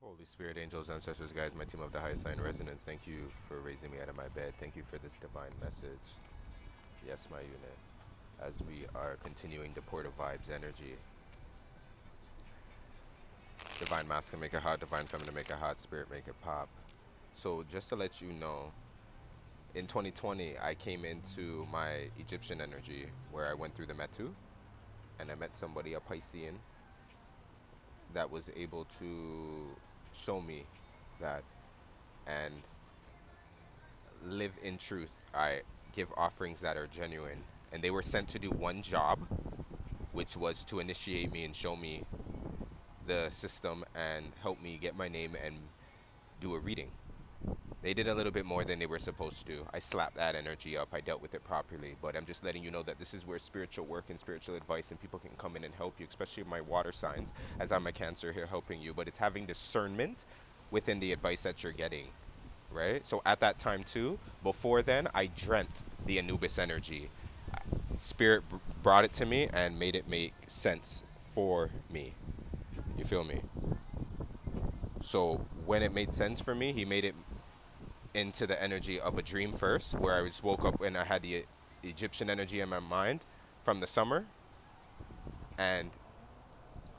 Holy Spirit, angels, ancestors, guides, my team of the highest sign resonance, thank you for raising me out of my bed. Thank you for this divine message. Yes, my unit. As we are continuing to pour the vibes energy, divine masculine make it hot, divine feminine make it hot, spirit make it pop. So just to let you know, in 2020, I came into my Egyptian energy where I went through the Metu and I met somebody, a Piscean, that was able to show me that and live in truth. I give offerings that are genuine. And they were sent to do one job, which was to initiate me and show me the system and help me get my name and do a reading. They did a little bit more than they were supposed to. I slapped that energy up. I dealt with it properly. But I'm just letting you know that this is where spiritual work and spiritual advice and people can come in and help you, especially my water signs, as I'm a Cancer here helping you. But it's having discernment within the advice that you're getting, right? So at that time too, before then, I dreamt the Anubis energy. Spirit brought it to me and made it make sense for me. You feel me? So when it made sense for me, he made it into the energy of a dream first, where I just woke up and I had the Egyptian energy in my mind from the summer, and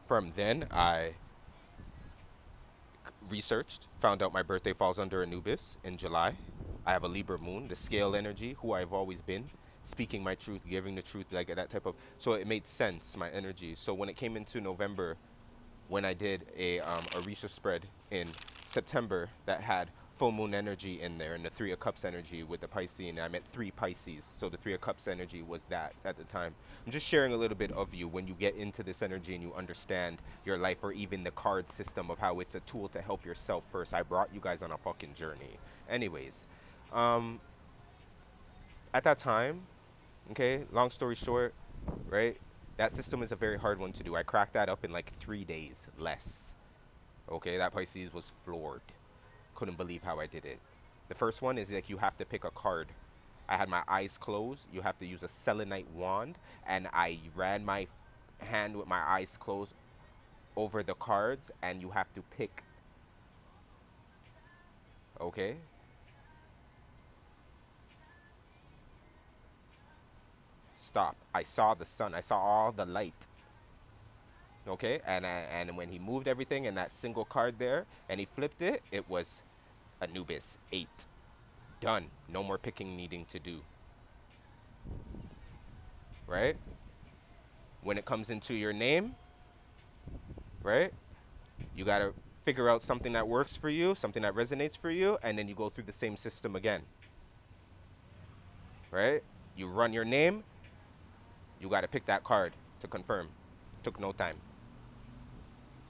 from then I researched, found out my birthday falls under Anubis in July. I have a Libra moon, the scale energy, who I've always been, speaking my truth, giving the truth, like that type of. So it made sense, my energy. So when it came into November, when I did a research spread in September that had full moon energy in there and the Three of Cups energy with the Piscean. I meant three Pisces. So the Three of Cups energy was that at the time. I'm just sharing a little bit of you when you get into this energy and you understand your life or even the card system of how it's a tool to help yourself first. I brought you guys on a fucking journey. Anyways, um, at that time, okay, long story short, right? That system is a very hard one to do. I cracked that up in like 3 days less. Okay, that Pisces was floored. Couldn't believe how I did it. The first one is like you have to pick a card. I had my eyes closed. You have to use a selenite wand, and I ran my hand with my eyes closed over the cards, and you have to pick. Okay, stop. I saw the sun. I saw all the light. Okay, and when he moved everything in that single card there, and he flipped it, it was Anubis 8. Done. No more picking needing to do. Right? When it comes into your name, right? You got to figure out something that works for you, something that resonates for you, and then you go through the same system again, right? You run your name, you got to pick that card to confirm. Took no time.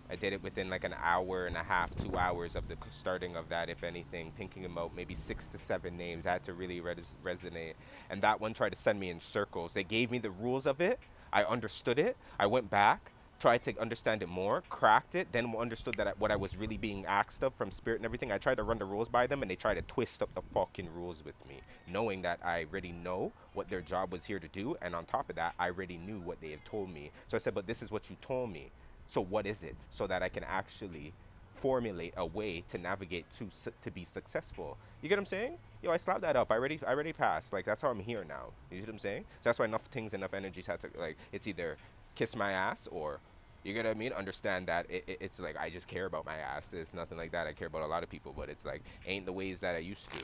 I did it within like an hour and a half, 2 hours of the starting of that, if anything, thinking about maybe 6 to 7 names. I had to really resonate. And that one tried to send me in circles. They gave me the rules of it. I understood it. I went back, tried to understand it more, cracked it, then understood that what I was really being asked of from spirit and everything. I tried to run the rules by them, and they tried to twist up the fucking rules with me, knowing that I already know what their job was here to do. And on top of that, I already knew what they had told me. So I said, but this is what you told me. So what is it? So that I can actually formulate a way to navigate to be successful. You get what I'm saying? Yo, I slapped that up. I already passed. Like that's how I'm here now. You see what I'm saying? So that's why enough things, enough energies had to like. It's either kiss my ass or you get what I mean? Understand that it's like I just care about my ass. There's nothing like that. I care about a lot of people, but it's like ain't the ways that I used to.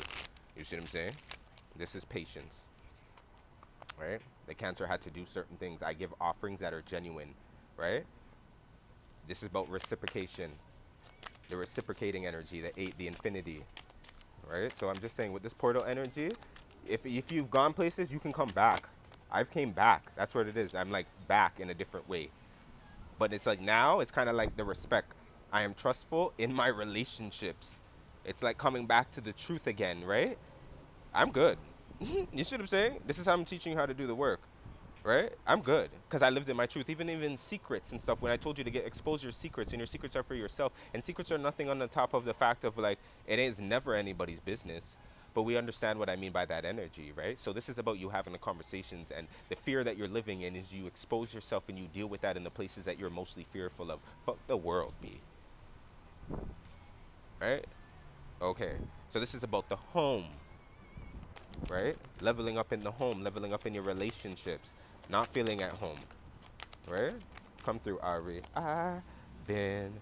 You see what I'm saying? This is patience, right? The Cancer had to do certain things. I give offerings that are genuine, right? This is about reciprocation, the reciprocating energy, the eight, the infinity, right? So I'm just saying with this portal energy, if you've gone places, you can come back. I've came back. That's what it is. I'm like back in a different way. But it's like now, it's kind of like the respect. I am trustful in my relationships. It's like coming back to the truth again, right? I'm good. You see what I'm saying? This is how I'm teaching you how to do the work, right? I'm good because I lived in my truth. Even secrets and stuff. When I told you to get expose your secrets, and your secrets are for yourself, and secrets are nothing on the top of the fact of like it is never anybody's business. But we understand what I mean by that energy, right? So this is about you having the conversations, and the fear that you're living in is you expose yourself and you deal with that in the places that you're mostly fearful of. Fuck the world, B. right? Okay. So this is about the home, right? Leveling up in the home, leveling up in your relationships, not feeling at home, right? Come through, Ari. I've been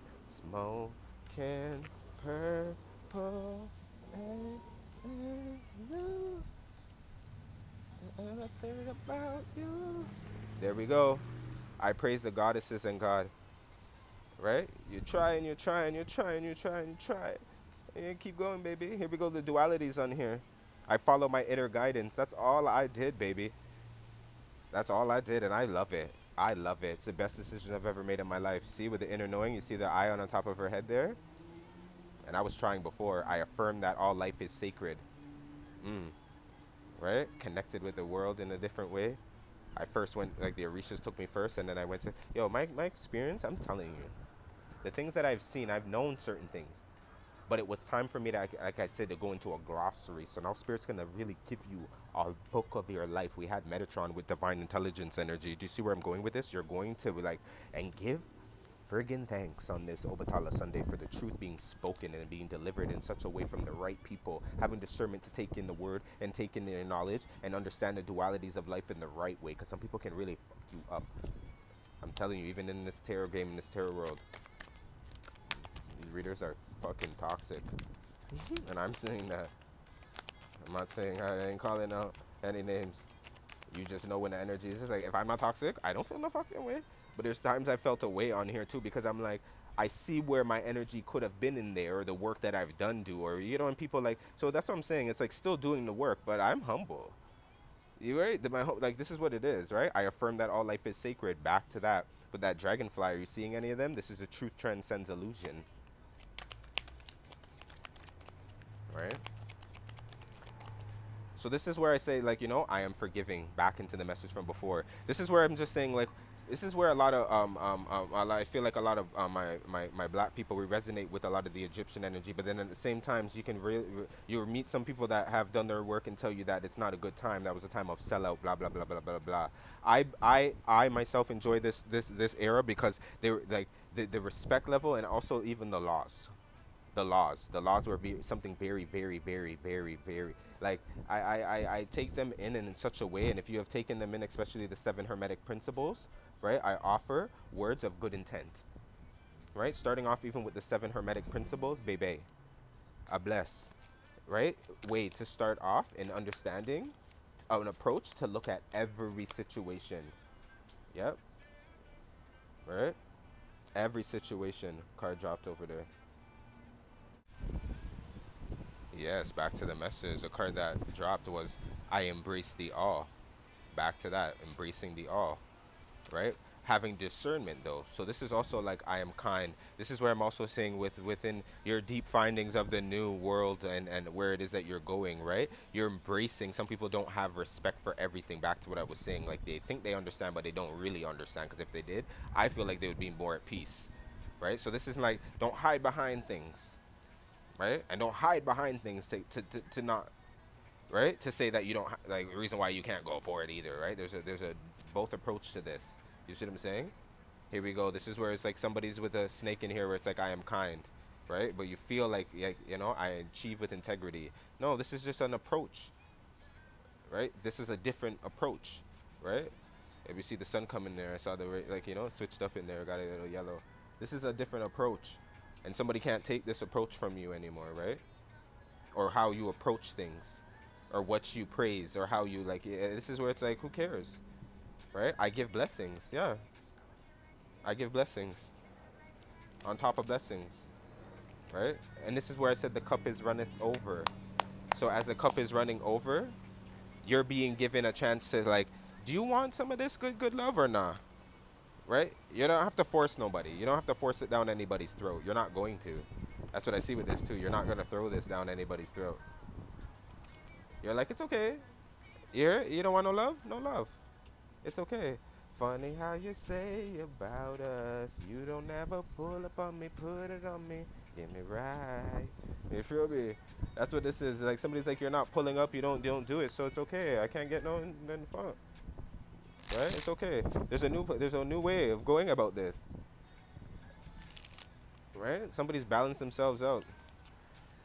smoking purple haze, and I think about you. There we go. I praise the goddesses and God, right? You're trying, you're trying, you're trying, you're trying, you try. And keep going, baby. Here we go. The dualities on here. I follow my inner guidance. That's all I did, baby. That's all I did, and I love it. I love it. It's the best decision I've ever made in my life. See, with the inner knowing, you see the eye on top of her head there? And I was trying before. I affirm that all life is sacred. Mm, right? Connected with the world in a different way. I first went, like the Orishas took me first, and then I went to, yo, my experience, I'm telling you, the things that I've seen, I've known certain things. But it was time for me to, like I said, to go into a glossary. So now Spirit's gonna really give you a book of your life. We had Metatron with divine intelligence energy. Do you see where I'm going with this? You're going to like and give friggin' thanks on this Obatala Sunday for the truth being spoken and being delivered in such a way from the right people, having discernment to take in the word and take in their knowledge and understand the dualities of life in the right way. Because some people can really fuck you up. I'm telling you, even in this tarot game, in this tarot world, these readers are fucking toxic. And I'm saying that. I'm not saying I ain't calling out any names. You just know when the energy is. It's like if I'm not toxic, I don't feel no fucking way. But there's times I felt a way on here too because I'm like, I see where my energy could have been in there, or the work that I've done do, or you know, and people like. So that's what I'm saying. It's like still doing the work, but I'm humble. You right? Like this is what it is, right? I affirm that all life is sacred. Back to that. But that dragonfly, are you seeing any of them? This is the truth transcends illusion, right? So this is where I say, like, you know, I am forgiving. Back into the message from before. This is where I'm just saying, like, this is where a lot of I feel like a lot of my black people we resonate with a lot of the Egyptian energy, but then at the same times you can you meet some people that have done their work and tell you that it's not a good time. That was a time of sellout. Blah blah blah blah blah blah. I myself enjoy this era because they were like the respect level and also even the laws. The laws were something very, very, very, very, very like I take them in such a way, and if you have taken them in, especially the seven hermetic principles, right? I offer words of good intent, right? Starting off even with the seven hermetic principles, bebe, a bless, right? Way to start off in understanding an approach to look at every situation. Yep, right? Every situation. Card dropped over there. Yes, back to the message. The card that dropped was I embrace the all. Back to that, embracing the all, right? Having discernment though. So this is also like I am kind. This is where I'm also saying within your deep findings of the new world and where it is that you're going, right? You're embracing. Some people don't have respect for everything. Back to what I was saying, like they think they understand, but they don't really understand. Because if they did, I feel like they would be more at peace, right? So this is like don't hide behind things, right? And don't hide behind things to not right? To say that you don't like the reason why you can't go for it either, right? There's a both approach to this. You see what I'm saying? Here we go. This is where it's like somebody's with a snake in here where it's like I am kind, right? But you feel like you know I achieve with integrity. No, this is just an approach, right? This is a different approach, right? If you see the sun coming there, I saw the like you know switched up in there, got a little yellow. This is a different approach, and somebody can't take this approach from you anymore, right? Or how you approach things or what you praise or how you like this is where it's like who cares, right? I give blessings, yeah, I give blessings on top of blessings, right? And this is where I said the cup is runneth over. So as the cup is running over, you're being given a chance to like, do you want some of this good love or not, right? You don't have to force nobody, you don't have to force it down anybody's throat, you're not going to. That's what I see with this too. You're not going to throw this down anybody's throat. You're like, it's okay. You don't want no love, no love. It's okay. Funny how you say about us. You don't ever pull up on me, put it on me, get me right. You feel me? That's what this is. Like somebody's like, you're not pulling up, you don't do it, so it's okay. I can't get no fun, right? It's okay. There's a new way of going about this, right? Somebody's balanced themselves out.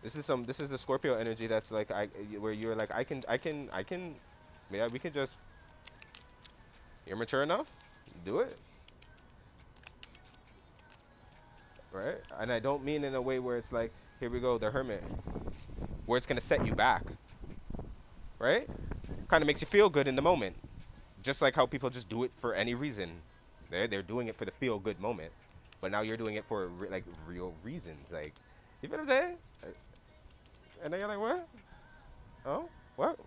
This is the Scorpio energy that's like where you're like I can yeah, we can just you're mature enough? Do it, right? And I don't mean in a way where it's like, here we go, the hermit, where it's gonna set you back, right? Kind of makes you feel good in the moment, just like how people just do it for any reason. They're doing it for the feel good moment, but now you're doing it for like real reasons, like you feel what I'm saying? And then you're like, what? Oh, what?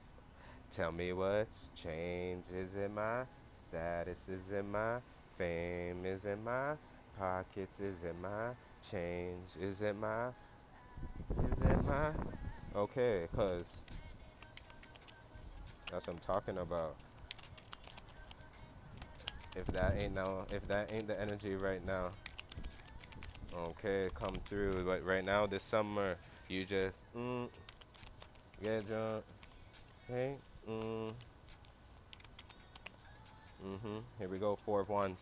Tell me what's changed. Is it my status? Is it my fame? Is it my pockets? Is it my change? Is it my? Is it my? Okay, cause that's what I'm talking about. If that ain't the energy right now, okay, come through. But right now, this summer, you just get drunk, hey, Here we go, Four of Wands,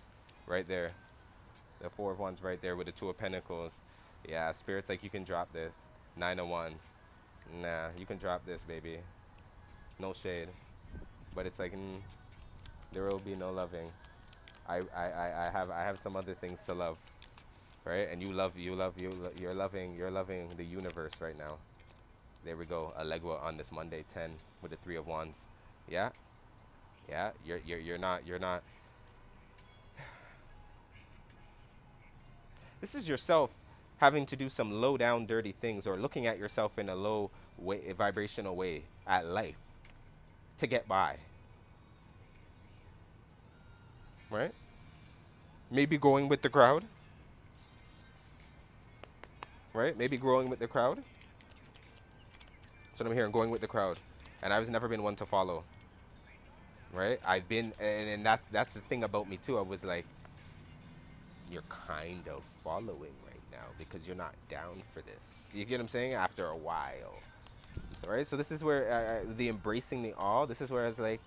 right there. The Four of Wands right there with the Two of Pentacles. Yeah, Spirit's like you can drop this. Nine of Wands. Nah, you can drop this, baby. No shade. But it's like, there will be no loving. I have some other things to love, right? And you're loving the universe right now. There we go. Allegua on this Monday, 10 with the Three of Wands. Yeah, yeah. You're not. This is yourself having to do some low down dirty things or looking at yourself in a low way, vibrational way at life to get by, right? Maybe going with the crowd, right? Maybe growing with the crowd. That's what I'm hearing, going with the crowd. And I've never been one to follow, right? I've been, and that's the thing about me too. I was like, you're kind of following right now because you're not down for this. You get what I'm saying? After a while, right? So this is where the embracing the all. This is where I was like,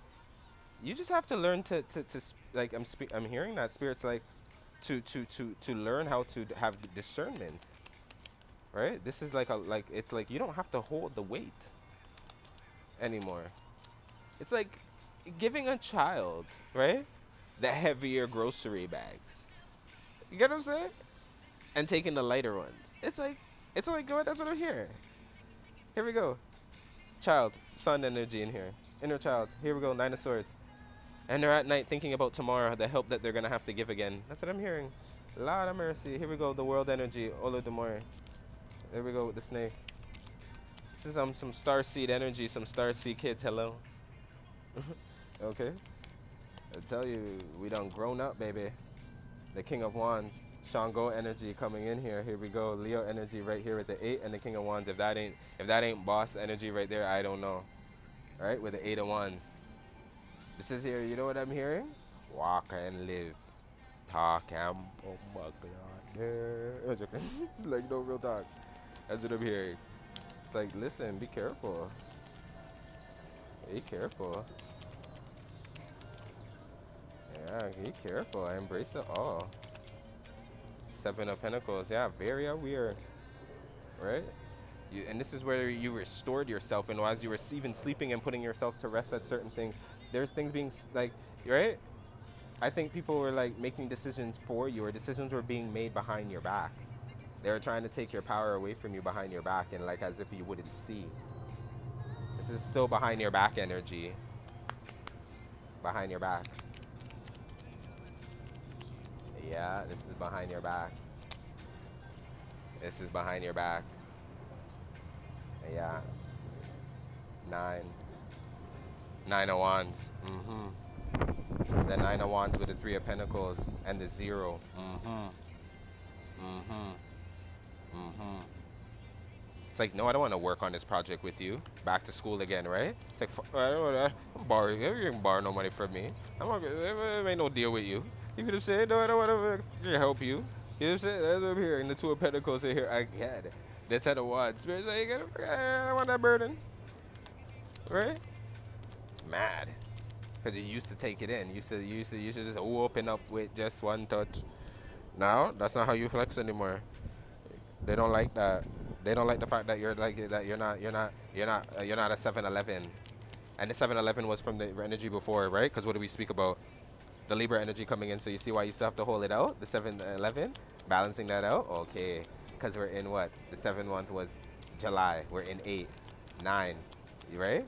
you just have to learn like I'm hearing that Spirit's like to learn how to have discernment, right? This is like it's like you don't have to hold the weight anymore. It's like giving a child, right, the heavier grocery bags. You get what I'm saying? And taking the lighter ones. It's like God. That's what I'm hearing. Here we go. Child, sun energy in here. Inner child. Here we go. Nine of Swords. And they're at night thinking about tomorrow, the help that they're gonna have to give again. That's what I'm hearing. Lord of mercy. Here we go. The world energy. Olodumare. There we go with the snake. This is some star seed energy. Some star seed kids. Hello. Okay. I tell you, we done grown up, baby. The King of Wands. Shango energy coming in here. Here we go. Leo energy right here with the 8 and the King of Wands. If that ain't boss energy right there, I don't know. All right, with the 8 of Wands. This is here. You know what I'm hearing? Walk and live. Talk and oh my god. Like no real talk. That's what I'm hearing. It's like, listen, be careful. Be careful. Yeah, be careful. I embrace it all. Seven of Pentacles. Yeah, very weird. Right? And this is where you restored yourself, and as you were even sleeping and putting yourself to rest at certain things, there's things being like, right? I think people were like making decisions for you, or decisions were being made behind your back. They were trying to take your power away from you behind your back, and like as if you wouldn't see. This is still behind your back energy. Behind your back. Yeah, this is behind your back. This is behind your back. Yeah. Nine. Nine of Wands. The Nine of Wands with the Three of Pentacles and the zero. Mm-hmm. Mm-hmm. It's like, no, I don't want to work on this project with you. Back to school again, right? It's like, I don't want to borrow you. You can borrow no money from me. I'm not gonna make no deal with you. You could have said, no, I don't want to help you. You know what I'm saying? That's what I'm hearing. The Two of Pentacles are here again. The Ten of Wands. Spirit's like, I don't want that burden, right? Mad. Because you used to take it in. You should just open up with just one touch. Now, that's not how you flex anymore. They don't like that. They don't like the fact that you're like that you're not a 7-Eleven. And the 7-Eleven was from the energy before, right? Because what do we speak about? The Libra energy coming in, so you see why you still have to hold it out? The 7-Eleven, balancing that out? Okay. Because we're in what? The 7th month was July. We're in 8, 9. You right?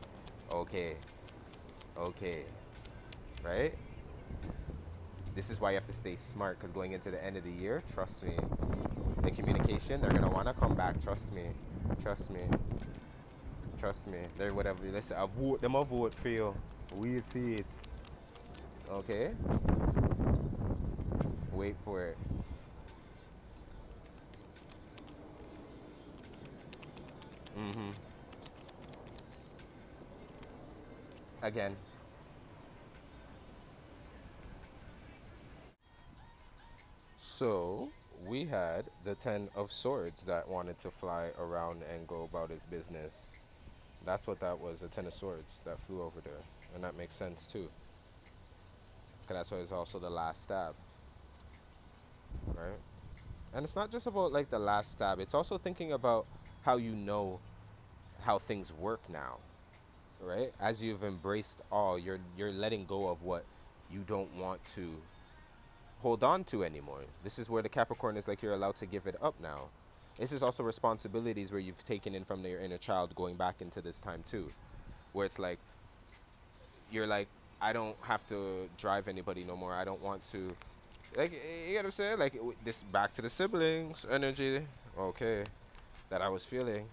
Okay. Okay. Right? This is why you have to stay smart, because going into the end of the year, trust me, the communication, they're going to want to come back. Trust me. Trust me. Trust me. They're whatever. Listen, I vote them, I vote for you. We'll see it. Okay? Wait for it. Mm-hmm. Again. So, we had the Ten of Swords that wanted to fly around and go about his business. That's what that was, the Ten of Swords that flew over there. And that makes sense too. Because that's why it's also the last stab, right? And it's not just about like the last stab, it's also thinking about how you know how things work now, right? As you've embraced all, you're letting go of what you don't want to hold on to anymore. This is where the Capricorn is like you're allowed to give it up now. This is also responsibilities where you've taken in from your inner child going back into this time too, where it's like you're like, I don't have to drive anybody no more. I don't want to, like, you get what I'm saying? Like this back to the siblings energy, okay, that I was feeling,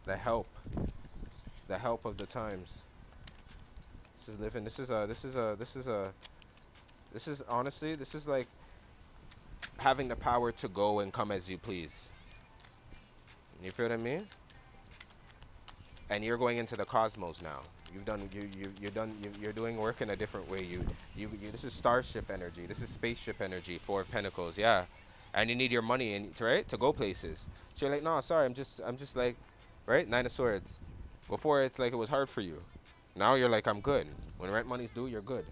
the help, the help of the times. This is living. This is honestly, this is like having the power to go and come as you please. You feel what I mean? And you're going into the cosmos now. You've done you're done you're doing work in a different way. You this is starship energy. This is spaceship energy. Four of Pentacles, yeah. And you need your money and right to go places. So you're like, no, sorry, I'm just like, right? Nine of Swords. Before it's like it was hard for you. Now you're like, I'm good. When rent money's due, you're good,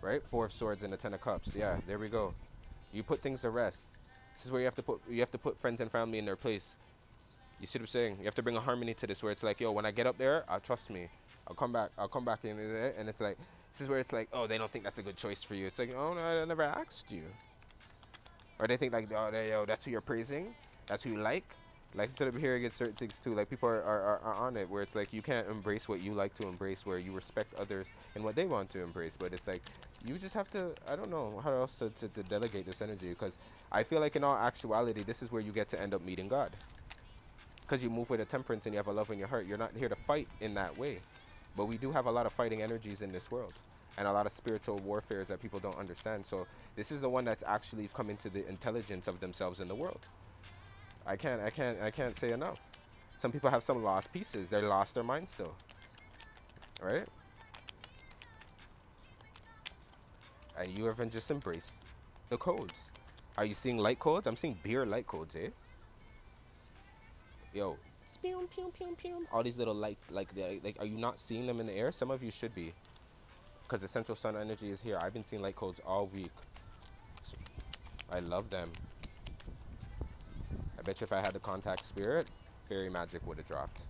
right? Four of Swords and the Ten of Cups. Yeah, there we go. You put things to rest. This is where you have to put friends and family in their place. You see what I'm saying? You have to bring a harmony to this where it's like, yo, when I get up there, trust me. I'll come back. I'll come back in there. And it's like, this is where it's like, oh, they don't think that's a good choice for you. It's like, oh, no, I never asked you. Or they think like, oh, yo, that's who you're praising? That's who you like? Like, instead of hearing it, certain things too, like people are on it where it's like you can't embrace what you like to embrace, where you respect others and what they want to embrace. But it's like, you just have to, I don't know how else to delegate this energy because I feel like in all actuality, this is where you get to end up meeting God. Because you move with a temperance and you have a love in your heart. You're not here to fight in that way. But we do have a lot of fighting energies in this world and a lot of spiritual warfares that people don't understand. So this is the one that's actually come into the intelligence of themselves in the world. I can't say enough. Some people have some lost pieces. They lost their mind still, right? And you haven't just embraced the codes. Are you seeing light codes? I'm seeing beer light codes, eh? Yo, pew, pew, pew, pew. All these little light, like, are you not seeing them in the air? Some of you should be. Because the central sun energy is here. I've been seeing light codes all week. I love them. I bet you if I had the contact spirit, fairy magic would have dropped.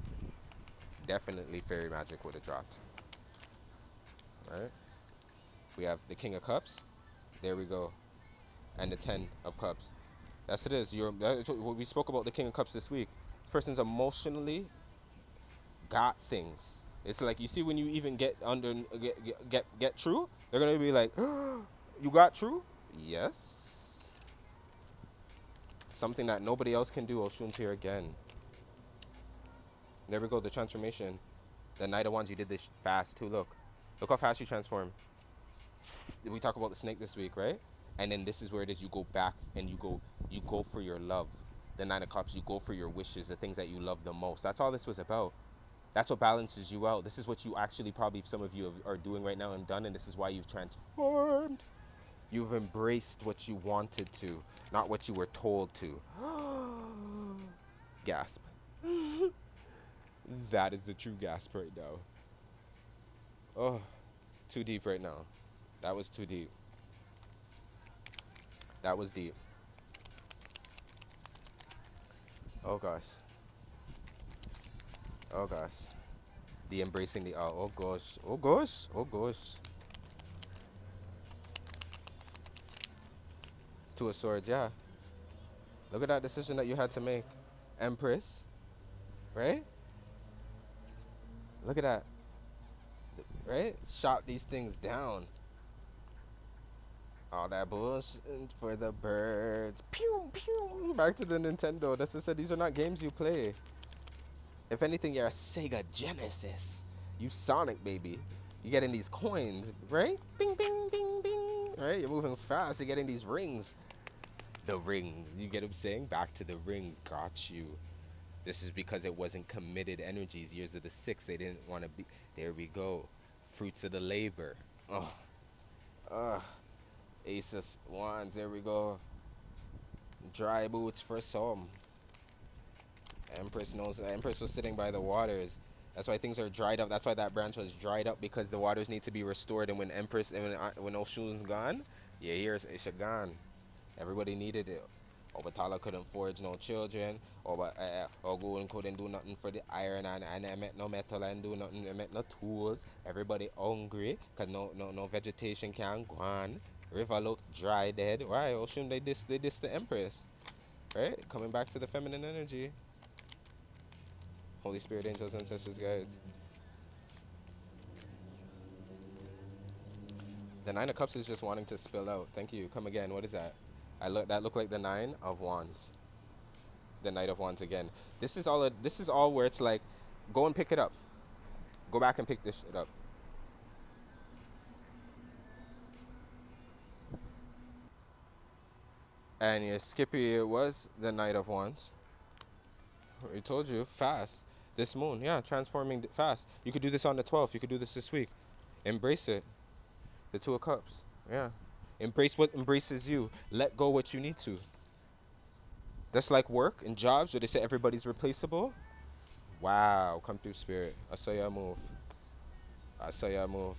Definitely fairy magic would have dropped. Right? We have the King of Cups. There we go. And the Ten of Cups. That's it is. We spoke about the King of Cups this week. This person's emotionally got things. It's like you see when you even get under get true, they're gonna be like, you got true? Yes. Something that nobody else can do. Oshun's here again. There we go, the transformation. The Knight of Wands, you did this fast too. Look how fast you transform. We talk about the snake this week, right? And then this is where it is. You go back and you go for your love. The Nine of Cups, you go for your wishes, the things that you love the most. That's all this was about. That's what balances you out. This is what you actually probably some of you are doing right now and done, and this is why you've transformed. You've embraced what you wanted to, not what you were told to. Gasp. That is the true gasp right now. Oh, too deep right now. That was too deep. That was deep. Oh gosh. Oh gosh. The embracing the oh gosh. Oh gosh. Oh gosh. Two of Swords, yeah. Look at that decision that you had to make. Empress, right? Look at that, right? Shot these things down. All that bullshit for the birds. Pew, pew. Back to the Nintendo. That's what I said. These are not games you play. If anything, you're a Sega Genesis. You Sonic, baby. You're getting these coins, right? Bing, bing, bing, bing. Right? You're moving fast. You're getting these rings. The rings. You get what I'm saying? Back to the rings. Got you. This is because it wasn't committed energies. Years of the six. They didn't want to be. There we go. Fruits of the labor. Oh. Ace of Wands. There we go. Dry boots for some. Empress knows that. Empress was sitting by the waters. That's why things are dried up. That's why that branch was dried up because the waters need to be restored. And when Empress and when Oshun's gone, yeah, here's Isha gone. Everybody needed it. Obatala couldn't forge no children. Ogun couldn't do nothing for the iron and I met no metal and do nothing. I met no tools. Everybody hungry cause no vegetation can go on. River look dry dead. Why? Oshun they diss the Empress. Right? Coming back to the feminine energy. Holy Spirit, angels, ancestors, guides. The Nine of Cups is just wanting to spill out. Thank you. Come again. What is that? That looked like the Nine of Wands. The Knight of Wands again. This is all where it's like, go and pick it up. Go back and pick this shit up. And yeah, Skippy, it was the Knight of Wands. I told you, fast. This moon, yeah, transforming fast. You could do this on the 12th. You could do this week. Embrace it. The Two of Cups. Yeah. Embrace what embraces you. Let go what you need to. That's like work and jobs where they say everybody's replaceable. Wow, come through, spirit. I saw y'all move. I saw y'all move.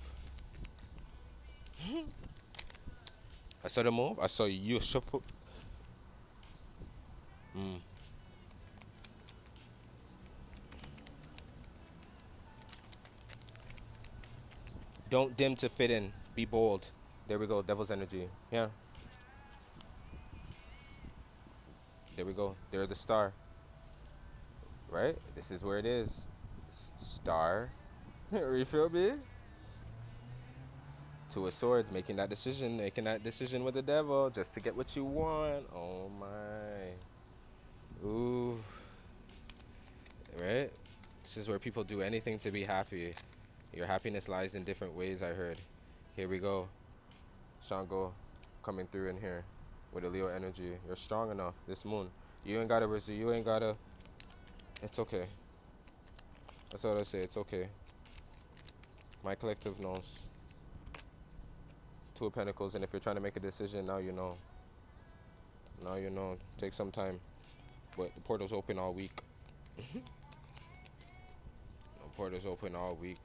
I saw the move. I saw you shuffle. Mm. Don't dim to fit in. Be bold. There we go. Devil's energy. Yeah. There we go. They're the star. Right? This is where it is. Star. You feel me? Two of Swords, making that decision with the devil just to get what you want. Oh my. Ooh. Right? This is where people do anything to be happy. Your happiness lies in different ways, I heard. Here we go. Shango coming through in here with a Leo energy. You're strong enough. This moon. You ain't gotta pursue. You ain't gotta. It's okay. That's all I say. It's okay. My collective knows. Two of Pentacles, and if you're trying to make a decision, now you know. Now you know. Take some time. But the portal's open all week. The portal's open all week.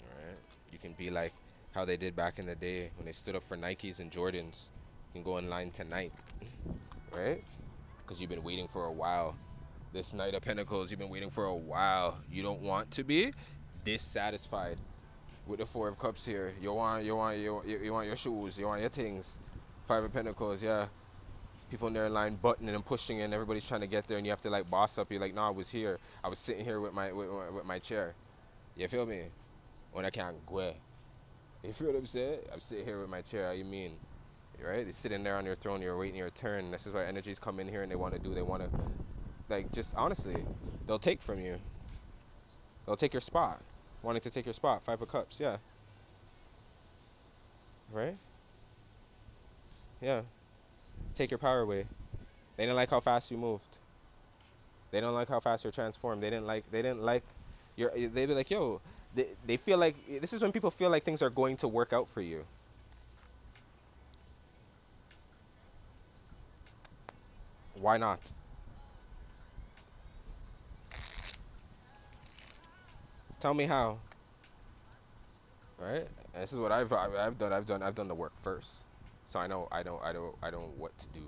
Alright? You can be like how they did back in the day when they stood up for Nikes and Jordans. You can go in line tonight. Right? Because you've been waiting for a while. This Knight of Pentacles, you've been waiting for a while. You don't want to be dissatisfied with the Four of Cups here. You want your shoes. You want your things. Five of Pentacles, yeah. People in their line buttoning and pushing and everybody's trying to get there and you have to like boss up. You're like, no, I was here. I was sitting here with my chair. You feel me? When I can't go. You feel what I'm saying? I'm sitting here with my chair. How you mean? Right? You're sitting there on your throne. You're waiting your turn. This is why energies come in here and they want to do. They want to, like, just honestly, they'll take from you. They'll take your spot. Wanting to take your spot. Five of Cups. Yeah. Right? Yeah. Take your power away. They didn't like how fast you moved. They don't like how fast you're transformed. They didn't like your. They'd be like, yo. They feel like this is when people feel like things are going to work out for you. Why not? Tell me how. Right? And this is what I've done. I've done the work first, so I know what to do.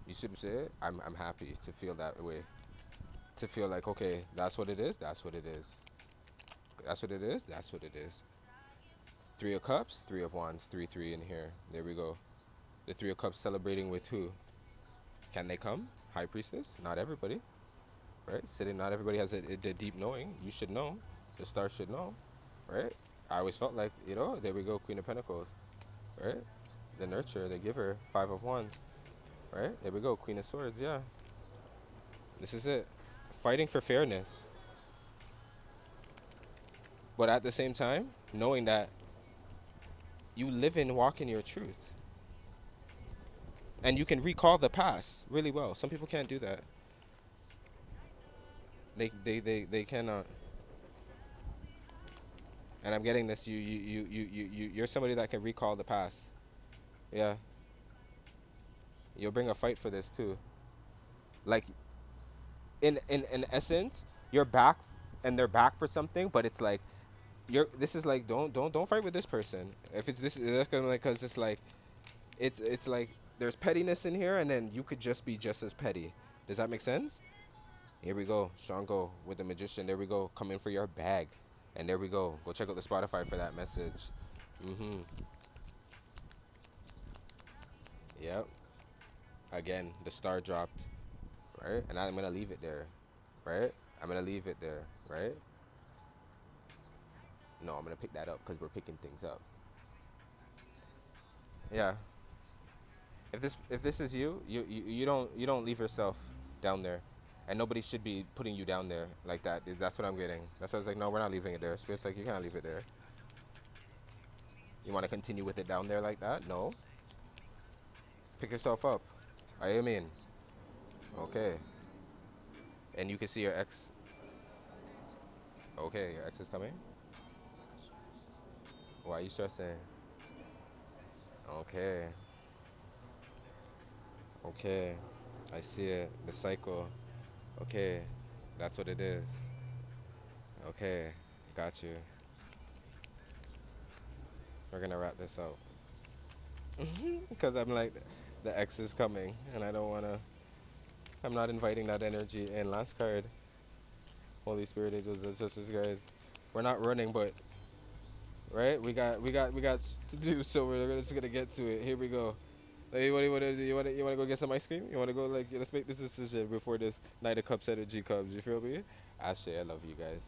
You see what I'm saying? I'm happy to feel that way. To feel like, okay, that's what it is. That's what it is. That's what it is. That's what it is. Three of Cups, Three of Wands, 3-3 in here. There we go. The Three of Cups celebrating with who? Can they come? High Priestess? Not everybody, right? Sitting, not everybody has a deep knowing. You should know. The stars should know, right? I always felt like, there we go, Queen of Pentacles, right? The nurturer, the giver, Five of Wands, right? There we go, Queen of Swords, yeah. This is it. Fighting for fairness, but at the same time, knowing that you live and walk in your truth. And you can recall the past really well. Some people can't do that. They cannot. And I'm getting this. You're somebody that can recall the past. Yeah. You'll bring a fight for this too. Like in essence, you're back and they're back for something, but it's like this is like don't fight with this person. If it's this, that's gonna like, cause it's like it's like there's pettiness in here, and then you could just be just as petty. Does that make sense? Here we go, Shango with the magician. There we go, coming for your bag, and there we go. Go check out the Spotify for that message. Mhm. Yep. Again, the star dropped, right? And I'm gonna leave it there, right? I'm gonna leave it there, right? No, I'm gonna pick that up because we're picking things up. Yeah. If this is you don't leave yourself down there, and nobody should be putting you down there like that. That's what I'm getting. That's why I was like, no, we're not leaving it there. Spirit's like, you can't leave it there. You want to continue with it down there like that? No. Pick yourself up. I am in. Okay. And you can see your ex. Okay, your ex is coming. Why are you stressing? Okay. Okay. I see it. The cycle. Okay. That's what it is. Okay. Got you. We're gonna wrap this up. Because I'm like, the X is coming, and I don't wanna. I'm not inviting that energy in. Last card, Holy Spirit, angels and sisters, guys. We're not running, but right, we got to do. So we're just gonna get to it. Here we go. Hey, what do you wanna do? You wanna go get some ice cream? You wanna go like let's make this decision before this Knight of Cups energy comes. You feel me? Ashe, I love you guys.